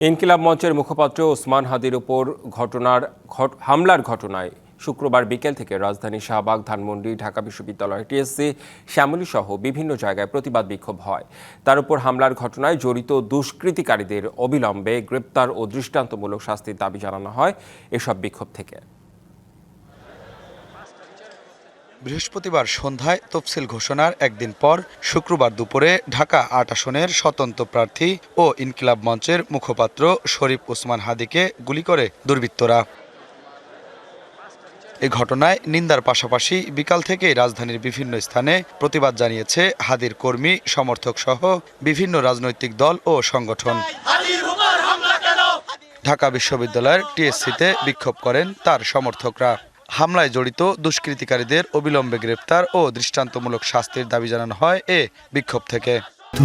ইনকিলাব মঞ্চের মুখপাত্র ওসমান হাদির উপর হামলার ঘটনায় শুক্রবার বিকেল থেকে রাজধানী শাহবাগ, ধানমন্ডি, ঢাকা বিশ্ববিদ্যালয়, টিএসসি, শ্যামলী সহ বিভিন্ন জায়গায় প্রতিবাদ বিক্ষোভ হয়। তার উপর হামলার ঘটনায় জড়িত দুষ্কৃতিকারীদের অবিলম্বে গ্রেপ্তার ও দৃষ্টান্তমূলক শাস্তির দাবি জানানো হয় এসব বিক্ষোভ থেকে। বৃহস্পতিবার সন্ধ্যায় তফসিল ঘোষণার একদিন পর শুক্রবার দুপুরে ঢাকা ৮ আসনের স্বতন্ত্র প্রার্থী ও ইনকিলাব মঞ্চের মুখপাত্র শরীফ ওসমান হাদিকে গুলি করে দুর্বৃত্তরা। এ ঘটনায় নিন্দার পাশাপাশি বিকাল থেকেই রাজধানীর বিভিন্ন স্থানে প্রতিবাদ জানিয়েছে হাদির কর্মী, সমর্থক সহ বিভিন্ন রাজনৈতিক দল ও সংগঠন। ঢাকা বিশ্ববিদ্যালয়ের টিএসসিতে বিক্ষোভ করেন তার সমর্থকরা। হামলায় জড়িত দুষ্কৃতিকারীদের অবিলম্বে গ্রেপ্তার ও দৃষ্টান্তমূলক শাস্তির দাবি জানানো হয় এ বিক্ষোভ থেকে।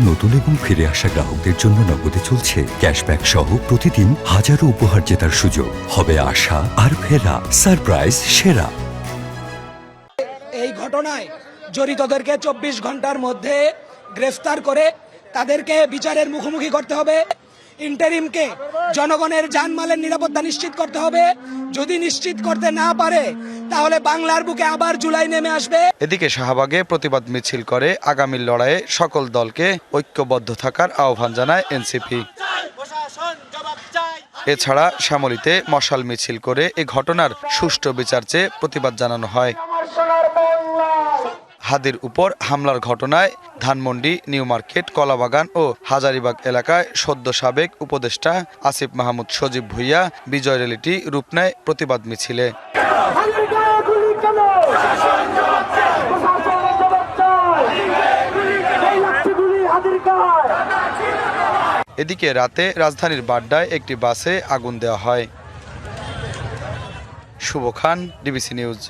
নতুন এবং ফিরে আসা গ্রাহকদের জন্য নগদে চলছে ক্যাশব্যাক সহ প্রতিদিন হাজারো উপহার জেতার সুযোগ। হবে আশা আর ফেরা, সারপ্রাইজ সেরা। এই ঘটনায় জড়িতদেরকে 24 ঘন্টার মধ্যে গ্রেফতার করে তাদেরকে বিচারের মুখোমুখি করতে হবে। ইন্টারিমকে জনগণের জানমালের নিরাপত্তা নিশ্চিত করতে হবে। যদি নিশ্চিত করতে না পারে তাহলে বাংলার বুকে আবার জুলাই নেমে আসবে। এদিকে শাহবাগে প্রতিবাদ মিছিল করে আগামী লড়াইয়ে সকল দলকে ঐক্যবদ্ধ থাকার আহ্বান জানায় এনসিপি। এছাড়া শ্যামলীতে মশাল মিছিল করে এ ঘটনার সুষ্ঠু বিচার চেয়ে প্রতিবাদ জানানো হয়। হাদির উপর হামলার ঘটনায় ধানমন্ডি, নিউ মার্কেট, কলাবাগান ও হাজারীবাগ এলাকায় সদ্য সাবেক উপদেষ্টা আসিফ মাহমুদ সজীব ভুইয়া বিজয় র্যালিটি রূপ নেয় প্রতিবাদ মিছিলে। এদিকে রাতে রাজধানীর বাড্ডায় একটি বাসে আগুন দেওয়া হয়। শুভ খান, ডিবিসি নিউজ।